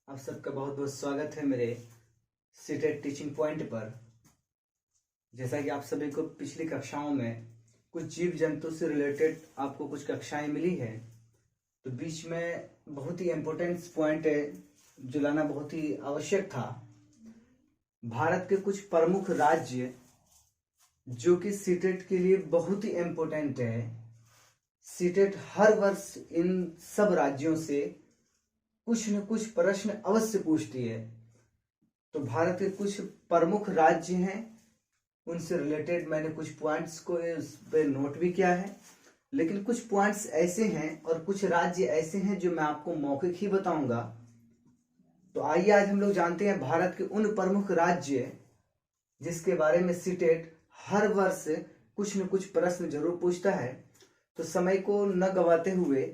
आप सबका बहुत बहुत स्वागत है मेरे सीटेट टीचिंग पॉइंट पर। जैसा कि आप सभी को पिछली कक्षाओं में कुछ जीव जंतु से रिलेटेड आपको कुछ कक्षाएं मिली है, तो बीच में बहुत ही इम्पोर्टेंट पॉइंट है जो लाना बहुत ही आवश्यक था। भारत के कुछ प्रमुख राज्य जो कि सीटेट के लिए बहुत ही इम्पोर्टेंट है। सीटेट हर वर्ष इन सब राज्यों से कुछ न कुछ प्रश्न अवश्य पूछती है। तो भारत के कुछ प्रमुख राज्य हैं, उनसे रिलेटेड मैंने कुछ पॉइंट्स को इस पे नोट भी किया है, लेकिन कुछ पॉइंट्स ऐसे हैं और कुछ राज्य ऐसे हैं जो मैं आपको मौखिक ही बताऊंगा। तो आइए आज हम लोग जानते हैं भारत के उन प्रमुख राज्य जिसके बारे में सीटेट हर वर्ष कुछ न कुछ प्रश्न जरूर पूछता है। तो समय को न गवाते हुए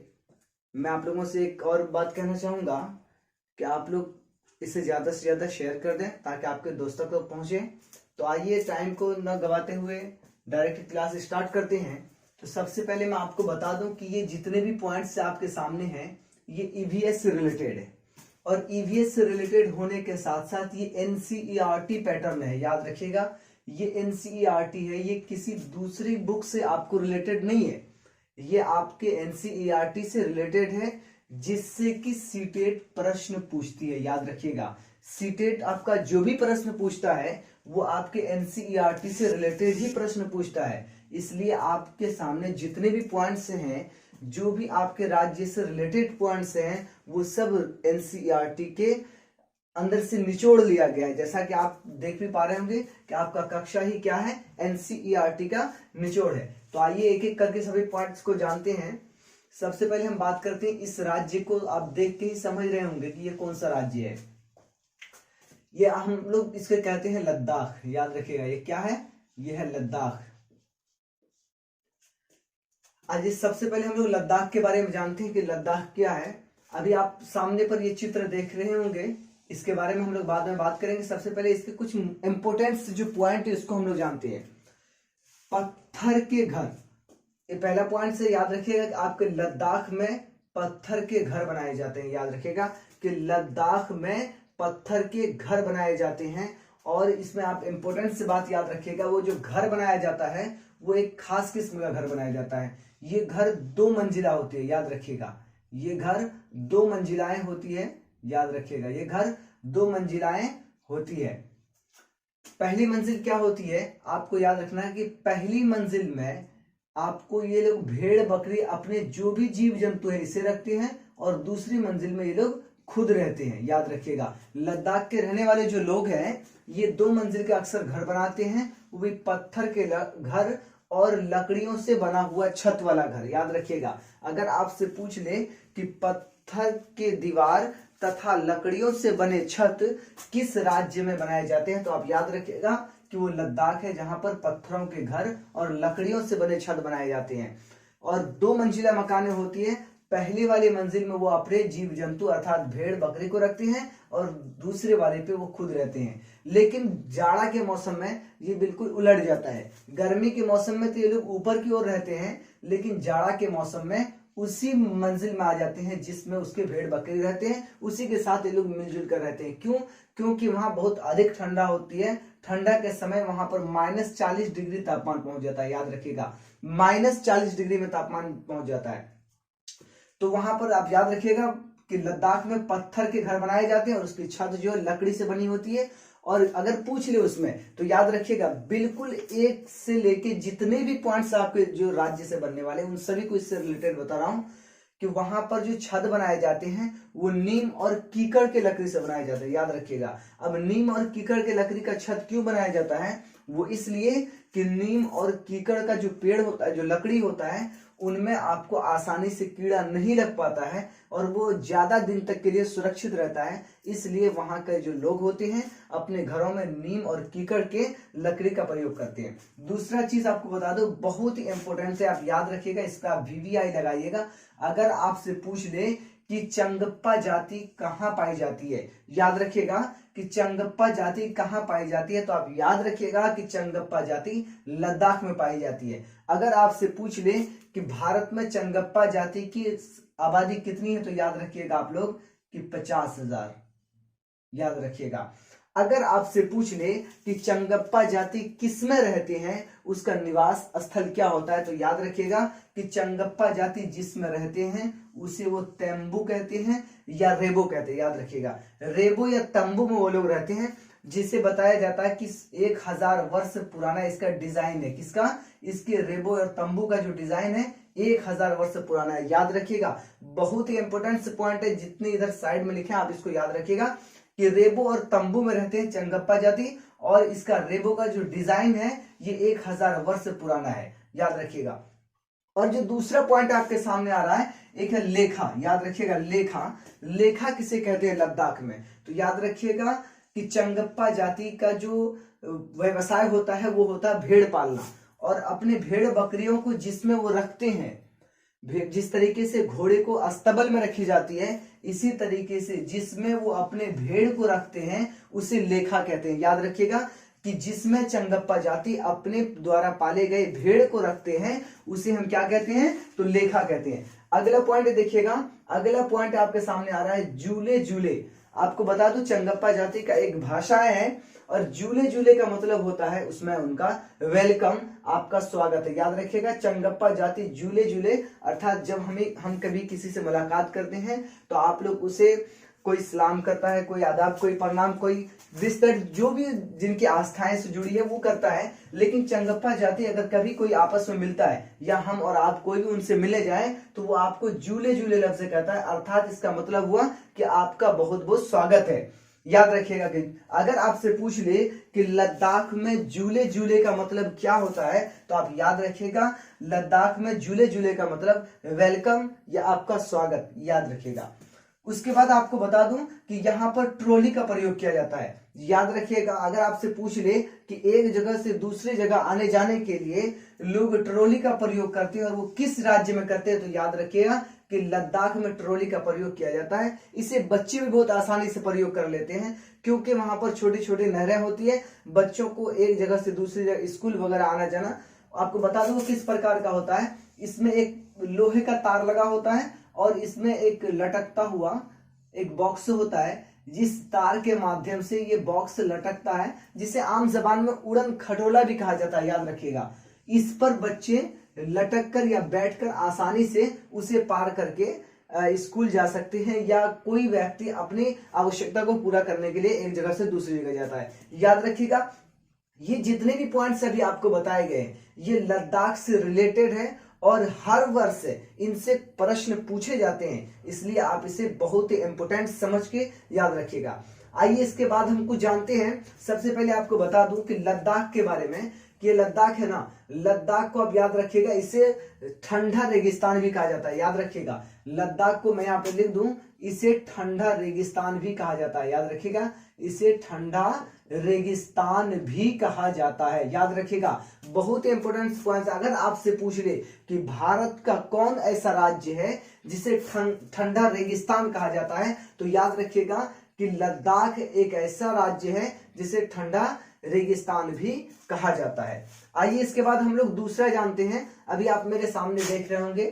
मैं आप लोगों से एक और बात कहना चाहूंगा कि आप लोग इसे ज़्यादा से ज़्यादा शेयर कर दें ताकि आपके दोस्तों तक पहुंचे। तो आइए टाइम को न गवाते हुए डायरेक्ट क्लास स्टार्ट करते हैं। तो सबसे पहले मैं आपको बता दूं कि ये जितने भी पॉइंट्स आपके सामने हैं ये ईवीएस से रिलेटेड है, और ईवीएस से रिलेटेड होने के साथ साथ ये एनसीईआरटी पैटर्न है। याद रखिएगा, ये एनसीईआरटी है, ये किसी दूसरी बुक से आपको रिलेटेड नहीं है, ये आपके एनसीईआरटी से रिलेटेड है, जिससे कि सीटेट प्रश्न पूछती है। याद रखिएगा, सीटेट आपका जो भी प्रश्न पूछता है वो आपके एनसीईआरटी से रिलेटेड ही प्रश्न पूछता है। इसलिए आपके सामने जितने भी पॉइंट्स हैं, जो भी आपके राज्य से रिलेटेड पॉइंट्स हैं, वो सब एनसीईआरटी के अंदर से निचोड़ लिया गया है। जैसा कि आप देख भी पा रहे होंगे कि आपका कक्षा ही क्या है, एनसीईआरटी का निचोड़ है। तो आइए एक एक करके सभी पॉइंट्स को जानते हैं। सबसे पहले हम बात करते हैं इस राज्य को। आप देख के ही समझ रहे होंगे कि ये कौन सा राज्य है। ये हम लोग इसके कहते हैं लद्दाख। याद रखिएगा, ये क्या है, ये है लद्दाख। आज सबसे पहले हम लोग लद्दाख के बारे में जानते हैं कि लद्दाख क्या है। अभी आप सामने पर ये चित्र देख रहे होंगे, इसके बारे में हम लोग बाद में बात करेंगे। सबसे पहले इसके कुछ इंपोर्टेंट जो पॉइंट है इसको हम लोग जानते हैं। पत्थर के घर, ये पहला पॉइंट से याद रखिएगा कि आपके लद्दाख में पत्थर के घर बनाए जाते हैं। याद रखिएगा कि लद्दाख में पत्थर के घर बनाए जाते हैं। और इसमें आप इंपोर्टेंट से बात याद रखिएगा, वो जो घर बनाया जाता है वो एक खास किस्म का घर बनाया जाता है। ये घर 2 मंजिला होती है। याद रखिएगा, ये घर 2 मंजिलाएं होती है। याद रखिएगा, ये घर 2 मंजिलाएं होती है। पहली मंजिल क्या होती है, आपको याद रखना है कि पहली मंजिल में आपको ये लोग भेड़ बकरी अपने जो भी जीव जंतु है इसे रखते हैं, और दूसरी मंजिल में ये लोग खुद रहते हैं। याद रखिएगा, लद्दाख के रहने वाले जो लोग हैं ये 2 मंजिल के अक्सर घर बनाते हैं, वो भी पत्थर के घर और लकड़ियों से बना हुआ छत वाला घर। याद रखिएगा, अगर आपसे पूछ ले कि पत्थर के दीवार तथा लकड़ियों से बने छत किस राज्य में बनाए जाते हैं, तो आप याद रखिएगा कि वो लद्दाख है, जहां पर पत्थरों के घर और लकड़ियों से बने छत बनाए जाते हैं। और 2 मंजिला मकानें होती है। पहली वाली मंजिल में वो अपने जीव जंतु अर्थात भेड़ बकरी को रखते हैं, और दूसरे वाले पे वो खुद रहते हैं। लेकिन जाड़ा के मौसम में ये बिल्कुल उलट जाता है। गर्मी के मौसम में तो ये लोग ऊपर की ओर रहते हैं, लेकिन जाड़ा के मौसम में उसी मंजिल में आ जाते हैं जिसमें उसके भेड़ बकरी रहते हैं, उसी के साथ ये लोग मिलजुल कर रहते हैं। क्यों? क्योंकि वहां बहुत अधिक ठंडा होती है। ठंडा के समय वहां पर -40 डिग्री तापमान पहुंच जाता है। याद रखिएगा, -40 डिग्री में तापमान पहुंच जाता है। तो वहां पर आप याद रखिएगा कि लद्दाख में पत्थर के घर बनाए जाते हैं और उसकी छत जो है लकड़ी से बनी होती है। और अगर पूछ ले उसमें, तो याद रखिएगा बिल्कुल एक से लेके जितने भी पॉइंट्स आपके जो राज्य से बनने वाले उन सभी को इससे रिलेटेड बता रहा हूं कि वहां पर जो छत बनाए जाते हैं वो नीम और कीकड़ के लकड़ी से बनाए जाते हैं। याद रखिएगा, अब नीम और कीकड़ के लकड़ी का छत क्यों बनाया जाता है, वो इसलिए कि नीम और कीकड़ का जो पेड़ होता है, जो लकड़ी होता है, उनमें आपको आसानी से कीड़ा नहीं लग पाता है और वो ज्यादा दिन तक के लिए सुरक्षित रहता है। इसलिए वहां के जो लोग होते हैं अपने घरों में नीम और कीकड़ के लकड़ी का प्रयोग करते हैं। दूसरा चीज आपको बता दो, बहुत ही इंपॉर्टेंट है, आप याद रखिएगा, इस पर आप VVI लगाइएगा। अगर आपसे पूछ ले कि चंगप्पा जाति कहाँ पाई जाती है, याद रखिएगा कि चंगप्पा जाति कहाँ पाई जाती है, तो आप याद रखिएगा कि चंगप्पा जाति लद्दाख में पाई जाती है। अगर आपसे पूछ ले कि भारत में चंगप्पा जाति की आबादी कितनी है, तो याद रखिएगा आप लोग कि 50,000। याद रखिएगा। अगर आपसे पूछ ले कि चंगप्पा जाति किस में रहते हैं, उसका निवास स्थल क्या होता है, तो याद रखिएगा कि चंगप्पा जाति जिसमें रहते हैं उसे वो तेम्बू कहते हैं या रेबो कहते हैं। याद रखिएगा, रेबो या तंबू में वो लोग रहते हैं, जिसे बताया जाता है कि 1000 वर्ष पुराना इसका डिजाइन है। किसका? इसके रेबो और तंबू का जो डिजाइन है 1000 वर्ष पुराना है। याद रखिएगा, बहुत ही इंपोर्टेंट पॉइंट है, जितने इधर साइड में लिखे हैं आप इसको याद रखिएगा कि रेबो और तंबू में रहते हैं चंगप्पा जाति, और इसका रेबो का जो डिजाइन है ये 1000 वर्ष पुराना है। याद रखिएगा। और जो दूसरा पॉइंट आपके सामने आ रहा है, एक है लेखा। याद रखिएगा, लेखा, लेखा किसे कहते हैं लद्दाख में, तो याद रखिएगा कि चंगप्पा जाति का जो व्यवसाय होता है वो होता है भेड़ पालना, और अपने भेड़ बकरियों को जिसमें वो रखते हैं, जिस तरीके से घोड़े को अस्तबल में रखी जाती है, इसी तरीके से जिसमें वो अपने भेड़ को रखते हैं उसे लेखा कहते हैं। याद रखिएगा कि जिसमें चंगप्पा जाति अपने द्वारा पाले गए भेड़ को रखते हैं उसे हम क्या कहते हैं, तो लेखा कहते हैं। अगला पॉइंट देखिएगा, अगला पॉइंट आपके सामने आ रहा है जूले जूले। आपको बता दूं चंगप्पा जाति का एक भाषा है, और जूले जूले का मतलब होता है उसमें उनका वेलकम, आपका स्वागत है। याद रखिएगा, चंगप्पा जाति जूले जूले, अर्थात जब हम कभी किसी से मुलाकात करते हैं तो आप लोग उसे, कोई सलाम करता है, कोई आदाब, कोई प्रणाम, कोई रिस्पेक्ट, जो भी जिनकी आस्थाएं से जुड़ी है वो करता है। लेकिन चंगप्पा जाति अगर कभी कोई आपस में मिलता है या हम और आप कोई भी उनसे मिले जाए तो वो आपको जूले जूले लफ्ज से कहता है, अर्थात इसका मतलब हुआ कि आपका बहुत बहुत स्वागत है। याद रखिएगा कि अगर आपसे पूछ ले कि लद्दाख में जूले जूले का मतलब क्या होता है, तो आप याद रखिएगा लद्दाख में जूले जूले का मतलब वेलकम या आपका स्वागत। याद रखिएगा। उसके बाद आपको बता दूं कि यहाँ पर ट्रॉली का प्रयोग किया जाता है। याद रखिएगा, अगर आपसे पूछ ले कि एक जगह से दूसरी जगह आने जाने के लिए लोग ट्रॉली का प्रयोग करते हैं और वो किस राज्य में करते हैं, तो याद रखिएगा कि लद्दाख में ट्रॉली का प्रयोग किया जाता है। इसे बच्चे भी बहुत आसानी से प्रयोग कर लेते हैं, क्योंकि वहां पर छोटी छोटी नहरें होती है, बच्चों को एक जगह से दूसरी जगह स्कूल वगैरह आना जाना। आपको बता दूं किस प्रकार का होता है, इसमें एक लोहे का तार लगा होता है और इसमें एक लटकता हुआ एक बॉक्स होता है, जिस तार के माध्यम से ये बॉक्स लटकता है, जिसे आम जबान में उड़न खटोला भी कहा जाता है। याद रखिएगा, इस पर बच्चे लटक कर या बैठकर आसानी से उसे पार करके स्कूल जा सकते हैं, या कोई व्यक्ति अपनी आवश्यकता को पूरा करने के लिए एक जगह से दूसरी जगह जाता है। याद रखिएगा, ये जितने भी पॉइंट्स अभी आपको बताए गए ये लद्दाख से रिलेटेड है और हर वर्ष इनसे प्रश्न पूछे जाते हैं, इसलिए आप इसे बहुत ही इंपोर्टेंट समझ के याद रखिएगा। आइए इसके बाद हम कुछ जानते हैं। सबसे पहले आपको बता दूं कि लद्दाख के बारे में, कि लद्दाख है ना, लद्दाख को आप याद रखिएगा इसे ठंडा रेगिस्तान भी कहा जाता है। याद रखिएगा, लद्दाख को मैं यहाँ पे लिख दूं, इसे ठंडा रेगिस्तान भी कहा जाता है। याद रखिएगा, इसे ठंडा रेगिस्तान भी कहा जाता है। याद रखिएगा, बहुत ही इंपोर्टेंट पॉइंट। अगर आपसे पूछ ले कि भारत का कौन ऐसा राज्य है जिसे ठंडा रेगिस्तान कहा जाता है, तो याद रखिएगा कि लद्दाख एक ऐसा राज्य है जिसे ठंडा रेगिस्तान भी कहा जाता है। आइए इसके बाद हम लोग दूसरा जानते हैं। अभी आप मेरे सामने देख रहे होंगे,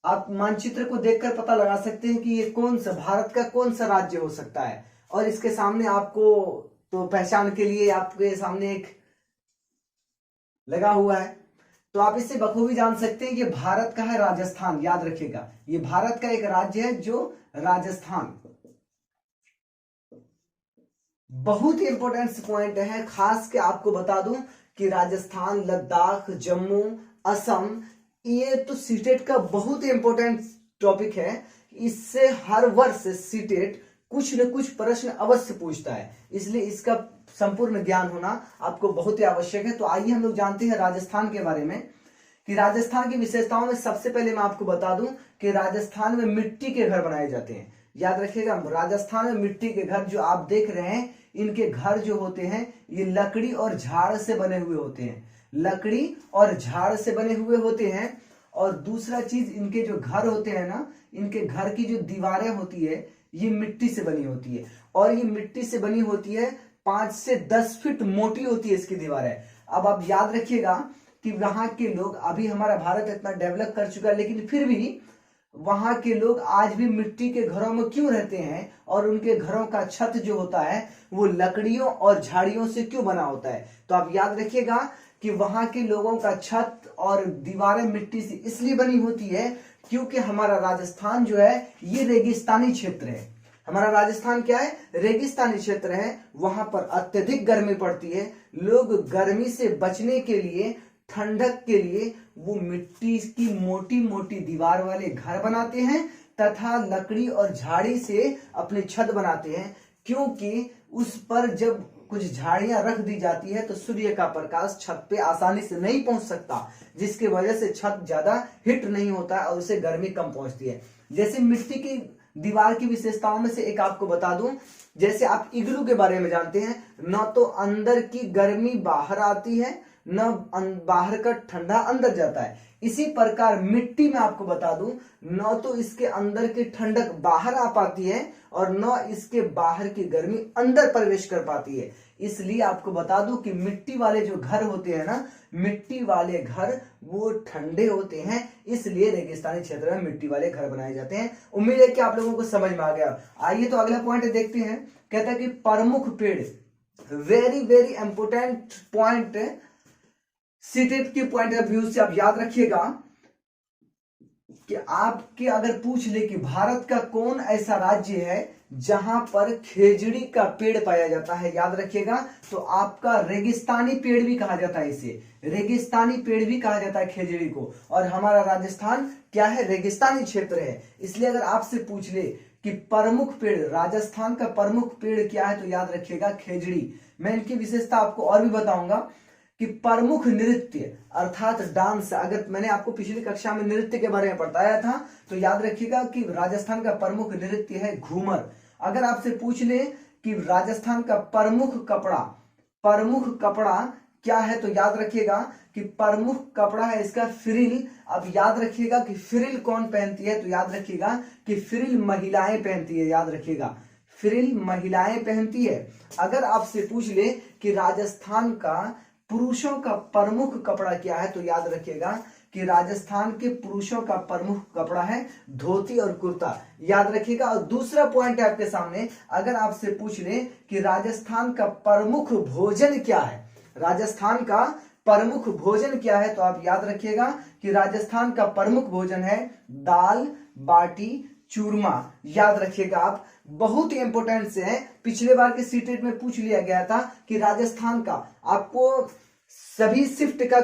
आप मानचित्र को देखकर पता लगा सकते हैं कि ये कौन सा, भारत का कौन सा राज्य हो सकता है। और इसके सामने आपको तो पहचान के लिए आपके सामने एक लगा हुआ है, तो आप इससे बखूबी जान सकते हैं ये भारत का है राजस्थान। याद रखिएगा, ये भारत का एक राज्य है जो राजस्थान। बहुत ही इंपॉर्टेंट पॉइंट है, खास के आपको बता दूं कि राजस्थान, लद्दाख, जम्मू, असम, ये तो सीटेट का बहुत ही इंपॉर्टेंट टॉपिक है। इससे हर वर्ष सीटेट कुछ न कुछ प्रश्न अवश्य पूछता है, इसलिए इसका संपूर्ण ज्ञान होना आपको बहुत ही आवश्यक है। तो आइए हम लोग जानते हैं राजस्थान के बारे में, कि राजस्थान की विशेषताओं में सबसे पहले मैं आपको बता दूं कि राजस्थान में मिट्टी के घर बनाए जाते हैं। याद रखिएगा, राजस्थान में मिट्टी के घर जो आप देख रहे हैं, इनके घर जो होते हैं ये लकड़ी और झाड़ से बने हुए होते हैं, लकड़ी और झाड़ से बने हुए होते हैं। और दूसरा चीज, इनके जो घर होते हैं ना, इनके घर की जो दीवारें होती है ये मिट्टी से बनी होती है, और ये मिट्टी से बनी होती है 5 से 10 फीट मोटी होती है इसकी दीवारें। अब आप याद रखिएगा कि वहां के लोग, अभी हमारा भारत इतना डेवलप कर चुका है लेकिन फिर भी वहां के लोग आज भी मिट्टी के घरों में क्यों रहते हैं और उनके घरों का छत जो होता है वो लकड़ियों और झाड़ियों से क्यों बना होता है। तो आप याद रखिएगा कि वहां के लोगों का छत और दीवारें मिट्टी से इसलिए बनी होती है क्योंकि हमारा राजस्थान जो है ये रेगिस्तानी क्षेत्र है। हमारा राजस्थान क्या है, रेगिस्तानी क्षेत्र है। वहां पर अत्यधिक गर्मी पड़ती है। लोग गर्मी से बचने के लिए, ठंडक के लिए वो मिट्टी की मोटी मोटी दीवार वाले घर बनाते हैं तथा लकड़ी और झाड़ी से अपनी छत बनाते हैं, क्योंकि उस पर जब कुछ झाड़ियां रख दी जाती है तो सूर्य का प्रकाश छत पे आसानी से नहीं पहुंच सकता, जिसकी वजह से छत ज्यादा हिट नहीं होता और उसे गर्मी कम पहुंचती है। जैसे मिट्टी की दीवार की विशेषताओं में से एक आपको बता दूं, जैसे आप इग्लू के बारे में जानते हैं, न तो अंदर की गर्मी बाहर आती है न बाहर का ठंडा अंदर जाता है। इसी प्रकार मिट्टी में आपको बता दूं, न तो इसके अंदर की ठंडक बाहर आ पाती है और न इसके बाहर की गर्मी अंदर प्रवेश कर पाती है। इसलिए आपको बता दूं कि मिट्टी वाले जो घर होते हैं ना, मिट्टी वाले घर वो ठंडे होते हैं, इसलिए रेगिस्तानी क्षेत्र में मिट्टी वाले घर बनाए जाते हैं। उम्मीद है कि आप लोगों को समझ में आ गया। आइए तो अगला पॉइंट देखते हैं। कहता है कि प्रमुख पेड़, very very important point, CTET के पॉइंट ऑफ व्यू से आप याद रखिएगा कि आपके अगर पूछ ले कि भारत का कौन ऐसा राज्य है जहां पर खेजड़ी का पेड़ पाया जाता है, याद रखिएगा तो आपका रेगिस्तानी पेड़ भी कहा जाता है। इसे रेगिस्तानी पेड़ भी कहा जाता है खेजड़ी को। और हमारा राजस्थान क्या है, रेगिस्तानी क्षेत्र है। इसलिए अगर आपसे पूछ ले कि प्रमुख पेड़, राजस्थान का प्रमुख पेड़ क्या है, तो याद रखिएगा खेजड़ी। मैं इनकी विशेषता आपको और भी बताऊंगा कि प्रमुख नृत्य अर्थात डांस, अगर मैंने आपको पिछली कक्षा में नृत्य के बारे में बताया था तो याद रखिएगा कि राजस्थान का प्रमुख नृत्य है घूमर। अगर आपसे पूछ ले कि राजस्थान का प्रमुख कपड़ा क्या है, तो याद रखिएगा कि प्रमुख कपड़ा है इसका फ्रिल। अब याद रखिएगा कि फ्रिल कौन पहनती है, तो याद रखिएगा कि फ्रिल महिलाएं पहनती है। याद रखिएगा फ्रिल महिलाएं पहनती है। अगर आपसे पूछ ले कि राजस्थान का पुरुषों का प्रमुख कपड़ा क्या है, तो याद रखिएगा कि राजस्थान के पुरुषों का प्रमुख कपड़ा है धोती और कुर्ता। याद रखिएगा। और दूसरा पॉइंट है आपके सामने, अगर आपसे पूछ ले कि राजस्थान का प्रमुख भोजन क्या है, राजस्थान का प्रमुख भोजन क्या है, तो आप याद रखिएगा कि राजस्थान का प्रमुख भोजन है दाल बाटी चूरमा। याद रखिएगा आप, बहुत ही इंपोर्टेंट से है। पिछले बार के सीटेट में पूछ लिया गया था कि राजस्थान का, आपको सभी शिफ्ट का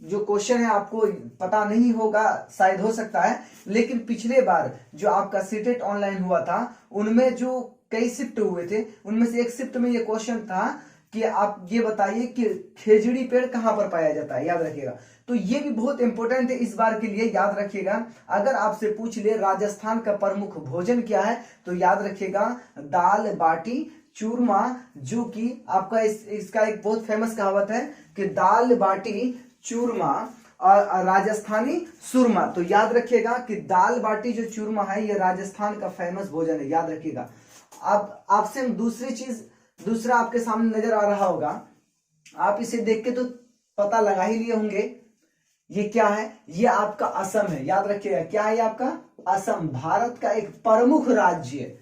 जो क्वेश्चन है आपको पता नहीं होगा, शायद हो सकता है, लेकिन पिछले बार जो आपका सीटेट ऑनलाइन हुआ था उनमें जो कई शिफ्ट हुए थे उनमें से एक शिफ्ट में ये क्वेश्चन था कि आप ये बताइए कि खेजड़ी पेड़ कहां पर पाया जाता है। याद रखिएगा, तो ये भी बहुत इंपॉर्टेंट है इस बार के लिए। याद रखिएगा, अगर आपसे पूछ ले राजस्थान का प्रमुख भोजन क्या है, तो याद रखिएगा दाल बाटी चूरमा, जो कि आपका इसका एक बहुत फेमस कहावत है कि दाल बाटी चूरमा और राजस्थानी सुरमा। तो याद रखिएगा कि दाल बाटी जो चूरमा है ये राजस्थान का फेमस भोजन है। याद रखिएगा। अब आपसे हम दूसरा आपके सामने नजर आ रहा होगा, आप इसे देख के तो पता लगा ही लिए होंगे ये क्या है, ये आपका असम है। याद रखिएगा, क्या है आपका असम, भारत का एक प्रमुख राज्य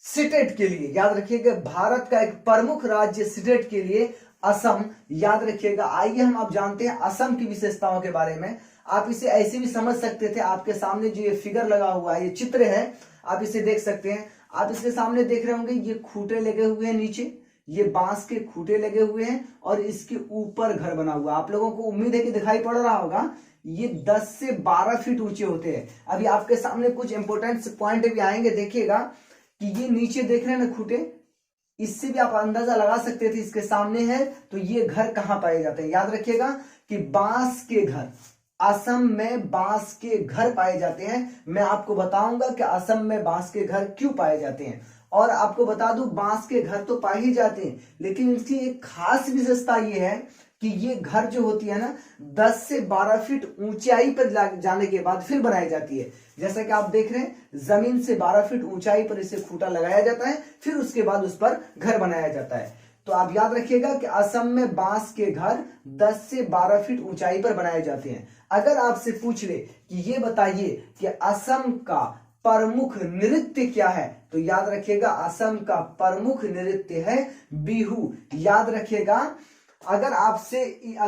स्टेट के लिए। याद रखिएगा, भारत का एक प्रमुख राज्य स्टेट के लिए असम। याद रखिएगा। आइए हम आप जानते हैं असम की विशेषताओं के बारे में। आप इसे ऐसे भी समझ सकते थे, आपके सामने जो ये फिगर लगा हुआ है, ये चित्र है, आप इसे देख सकते हैं। आप इसके सामने देख रहे होंगे ये खूंटे लगे हुए हैं, नीचे ये बांस के खूंटे लगे हुए हैं और इसके ऊपर घर बना हुआ है। आप लोगों को उम्मीद है कि दिखाई पड़ रहा होगा, ये 10 से 12 फीट ऊंचे होते हैं। अभी आपके सामने कुछ इंपोर्टेंट पॉइंट भी आएंगे, देखिएगा कि ये नीचे देख रहे हैं ना खूंटे, इससे भी आप अंदाजा लगा सकते थे इसके सामने है, तो ये घर कहां पाए जाते हैं। याद रखिएगा कि बांस के घर, असम में बांस के घर पाए जाते हैं। मैं आपको बताऊंगा कि असम में बांस के घर क्यों पाए जाते हैं। और आपको बता दूं, बांस के घर तो पाए ही जाते हैं, लेकिन इनकी एक खास विशेषता ये है कि ये घर जो होती है ना 10 से 12 फीट ऊंचाई पर जाने के बाद फिर बनाई जाती है। जैसा कि आप देख रहे हैं, जमीन से 12 फीट ऊंचाई पर इसे खूंटा लगाया जाता है, फिर उसके बाद उस पर घर बनाया जाता है। तो आप याद रखिएगा कि असम में बांस के घर 10 से 12 फीट ऊंचाई पर बनाए जाते हैं। अगर आपसे पूछ ले कि ये बताइए कि असम का प्रमुख नृत्य क्या है, तो याद रखिएगा असम का प्रमुख नृत्य है बिहू। याद रखिएगा, अगर आपसे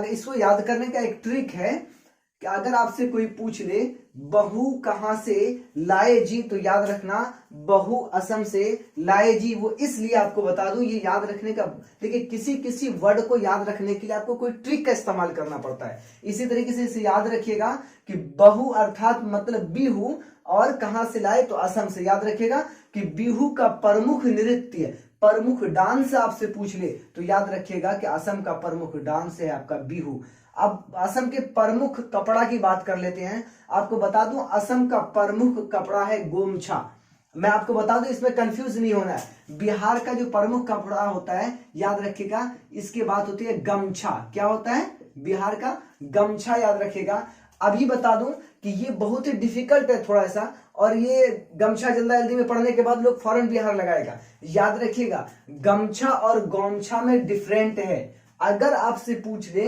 इसको याद करने का एक ट्रिक है कि अगर आपसे कोई पूछ ले बहू कहां से लाए जी, तो याद रखना बहू असम से लाए जी। वो इसलिए आपको बता दूं, ये याद रखने का, देखिए किसी किसी वर्ड को याद रखने के लिए आपको कोई ट्रिक का इस्तेमाल करना पड़ता है। इसी तरीके से इसे याद रखिएगा कि बहू अर्थात मतलब बिहू, और कहां से लाए तो असम से। याद रखिएगा कि बिहू का प्रमुख नृत्य, प्रमुख डांस आपसे पूछ ले तो याद रखिएगा कि असम का प्रमुख डांस है आपका बिहू। अब असम के प्रमुख कपड़ा की बात कर लेते हैं। आपको बता दूं असम का प्रमुख कपड़ा है गोमछा। मैं आपको बता दूं, इसमें कंफ्यूज नहीं होना है। बिहार का जो प्रमुख कपड़ा होता है याद रखिएगा, इसकी बात होती है गमछा। क्या होता है? बिहार का गमछा। याद रखिएगा। अभी बता दूं कि ये बहुत ही डिफिकल्ट है थोड़ा सा, और ये गमछा जल्दी में पढ़ने के बाद लोग फौरन बिहार लगाएगा। याद रखिएगा गमछा और गौमछा में डिफरेंट है। अगर आपसे पूछ ले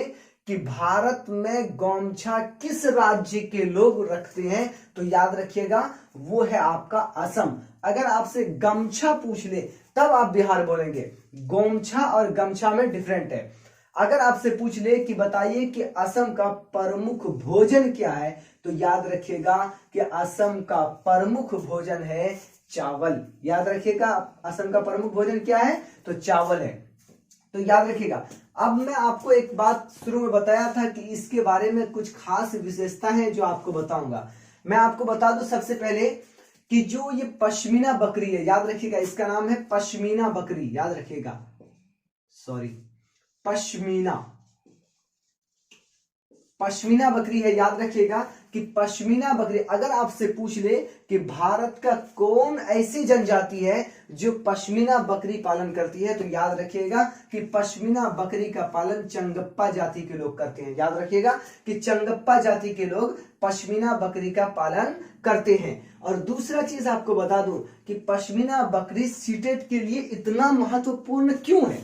कि भारत में गौमछा किस राज्य के लोग रखते हैं, तो याद रखिएगा वो है आपका असम। अगर आपसे गमछा पूछ ले तब आप बिहार बोलेंगे। गौमछा और गमछा में डिफरेंट है। अगर आपसे पूछ ले कि बताइए कि असम का प्रमुख भोजन क्या है, तो याद रखिएगा कि असम का प्रमुख भोजन है चावल। याद रखिएगा असम का प्रमुख भोजन क्या है, तो चावल है। तो याद रखिएगा। अब मैं आपको एक बात शुरू में बताया था कि इसके बारे में कुछ खास विशेषता है जो आपको बताऊंगा। मैं आपको बता दूं सबसे पहले कि जो ये पश्मीना बकरी है, याद रखिएगा इसका नाम है पश्मीना बकरी। याद रखिएगा, सॉरी, पश्मीना बकरी है। याद रखिएगा कि पश्मीना बकरी, अगर आपसे पूछ ले कि भारत का कौन ऐसी जनजाति है जो पश्मीना बकरी पालन करती है, तो याद रखिएगा कि पश्मीना बकरी का पालन चंगप्पा जाति के लोग करते हैं। याद रखिएगा कि चंगप्पा जाति के लोग पश्मीना बकरी का पालन करते हैं। और दूसरा चीज आपको बता दूं कि पश्मीना बकरी सीटेट के लिए इतना महत्वपूर्ण क्यों है।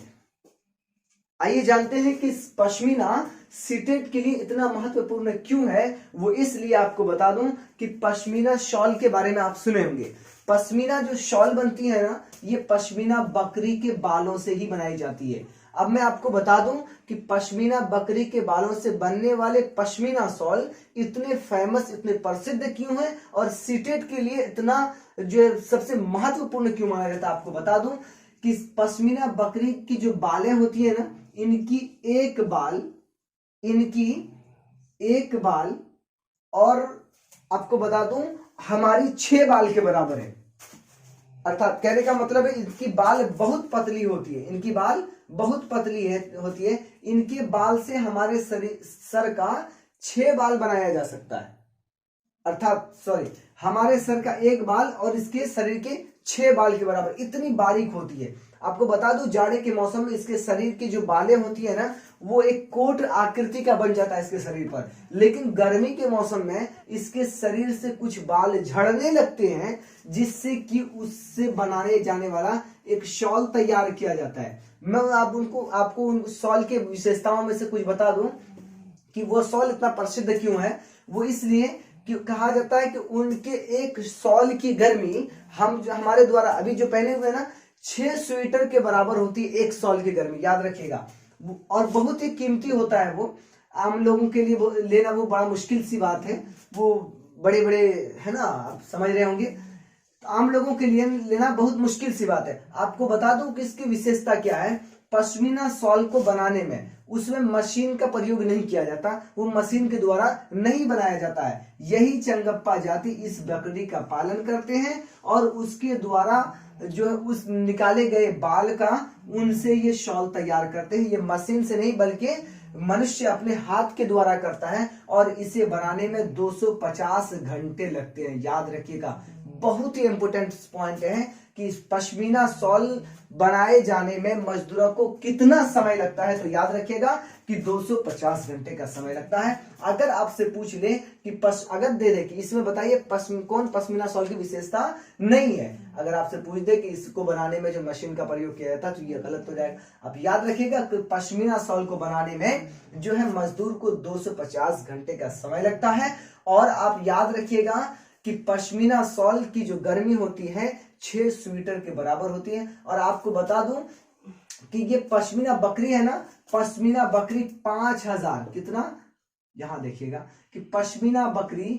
आइए जानते हैं कि पश्मीना सीटेट के लिए इतना महत्वपूर्ण क्यों है। वो इसलिए आपको बता दूं कि पश्मीना शॉल के बारे में आप सुने होंगे। पश्मीना जो शॉल बनती है ना, ये पश्मीना बकरी के बालों से ही बनाई जाती है। अब मैं आपको बता दूं कि पश्मीना बकरी के बालों से बनने वाले पश्मीना शॉल इतने फेमस, इतने प्रसिद्ध क्यों है, और सीटेट के लिए इतना जो सबसे महत्वपूर्ण क्यों माना जाता है। आपको बता दूं कि पश्मीना बकरी की जो बालें होती है ना, इनकी एक बाल और आपको बता दूं हमारी 6 बाल के बराबर है। अर्थात कहने का मतलब है इनकी बाल बहुत पतली होती है। इनकी बाल बहुत पतली होती है। इनके बाल से हमारे सर का 6 बाल बनाया जा सकता है। अर्थात सॉरी, हमारे सर का 1 बाल और इसके शरीर के 6 बाल के बराबर, इतनी बारीक होती है। आपको बता दूं जाड़े के मौसम में इसके शरीर की जो बालें होती है ना, वो एक कोट आकृति का बन जाता है इसके शरीर पर। लेकिन गर्मी के मौसम में इसके शरीर से कुछ बाल झड़ने लगते हैं, जिससे कि उससे बनाने जाने वाला एक शॉल तैयार किया जाता है। मैं आपको उन शॉल के विशेषताओं में से कुछ बता दूं कि वो शॉल इतना प्रसिद्ध क्यों है। वो इसलिए कि कहा जाता है कि उनके एक शॉल की गर्मी हमारे द्वारा अभी जो पहने हुए ना 6 स्वेटर के बराबर होती है एक शॉल की गर्मी। याद रखिएगा, और बहुत ही कीमती होता है वो। आम लोगों के लिए लेना वो बड़ा मुश्किल सी बात है। वो बड़े बड़े है ना, आप समझ रहे होंगे। आम लोगों के लिए लेना बहुत मुश्किल सी बात है। आपको बता दूं कि इसकी विशेषता क्या है। पश्मीना शॉल को बनाने में उसमें मशीन का प्रयोग नहीं किया जाता, वो मशीन के द्वारा नहीं बनाया जाता है। यही चंगप्पा जाति इस बकरी का पालन करते हैं, और उसके द्वारा जो उस निकाले गए बाल का, उनसे ये शॉल तैयार करते हैं। ये मशीन से नहीं बल्कि मनुष्य अपने हाथ के द्वारा करता है, और इसे बनाने में 250 घंटे लगते हैं। याद रखिएगा, बहुत ही इंपोर्टेंट पॉइंट है कि पश्मीना शॉल बनाए जाने में मजदूरों को कितना समय लगता है। तो याद रखिएगा कि 250 घंटे का समय लगता है। अगर आपसे पूछ ले कि अगर दे दे कि इसमें बताइए कौन पश्मीना शॉल की विशेषता नहीं है, अगर आपसे पूछ दे कि इसको बनाने में जो मशीन का प्रयोग किया जाता है तो ये गलत हो जाएगा। अब याद रखिएगा कि पश्मीना शॉल को बनाने में जो है मजदूर को 250 घंटे का समय लगता है। और आप याद रखिएगा कि पश्मीना शॉल की जो गर्मी होती है 6 स्वेटर के बराबर होती है। और आपको बता दूं कि ये पश्मीना बकरी है ना, पश्मीना बकरी 5000, कितना, यहां देखिएगा कि पश्मीना बकरी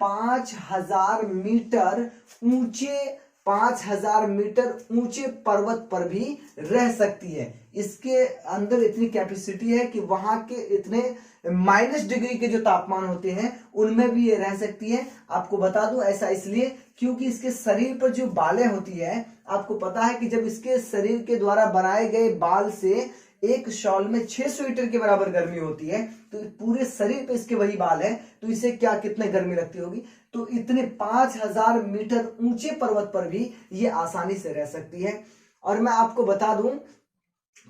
5000 मीटर ऊंचे 5000 मीटर ऊंचे पर्वत पर भी रह सकती है। इसके अंदर इतनी कैपेसिटी है कि वहां के इतने -डिग्री के जो तापमान होते हैं उनमें भी ये रह सकती है। आपको बता दूं ऐसा इसलिए क्योंकि इसके शरीर पर जो बालें होती है, आपको पता है कि जब इसके शरीर के द्वारा बनाए गए बाल से एक शॉल में 6 स्वेटर के बराबर गर्मी होती है, तो पूरे शरीर पे इसके वही बाल है, तो इसे क्या कितने गर्मी लगती होगी। तो इतने 5000 मीटर ऊंचे पर्वत पर भी ये आसानी से रह सकती है। और मैं आपको बता दूं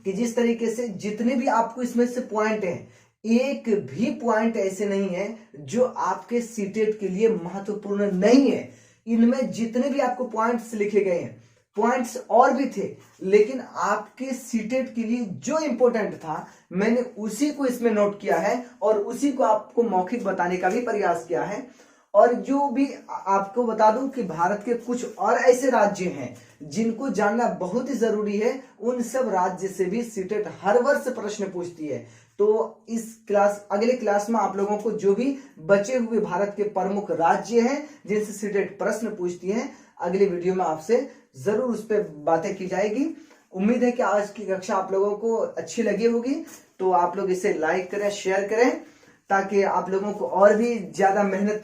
कि जिस तरीके से जितने भी आपको इसमें से पॉइंट हैं, एक भी पॉइंट ऐसे नहीं है जो आपके सीटेट के लिए महत्वपूर्ण नहीं है। इनमें जितने भी आपको पॉइंट्स लिखे गए हैं, पॉइंट्स और भी थे, लेकिन आपके सीटेट के लिए जो इंपॉर्टेंट था मैंने उसी को इसमें नोट किया है और उसी को आपको मौखिक बताने का भी प्रयास किया है। और जो भी आपको बता दूं कि भारत के कुछ और ऐसे राज्य हैं जिनको जानना बहुत ही जरूरी है, उन सब राज्य से भी सीटेट हर वर्ष प्रश्न पूछती है। तो इस अगले क्लास में आप लोगों को जो भी बचे हुए भारत के प्रमुख राज्य हैं जिनसे सीटेट प्रश्न पूछती है, अगले वीडियो में आपसे जरूर उस पर बातें की जाएगी। उम्मीद है कि आज की कक्षा आप लोगों को अच्छी लगी होगी, तो आप लोग इसे लाइक करें, शेयर करें, ताकि आप लोगों को और भी ज्यादा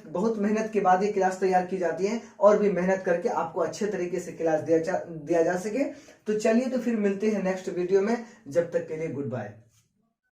बहुत मेहनत के बाद ये क्लास तैयार की जाती है, और भी मेहनत करके आपको अच्छे तरीके से क्लास दिया जा सके। तो चलिए, तो फिर मिलते हैं नेक्स्ट वीडियो में। जब तक के लिए गुड बाय।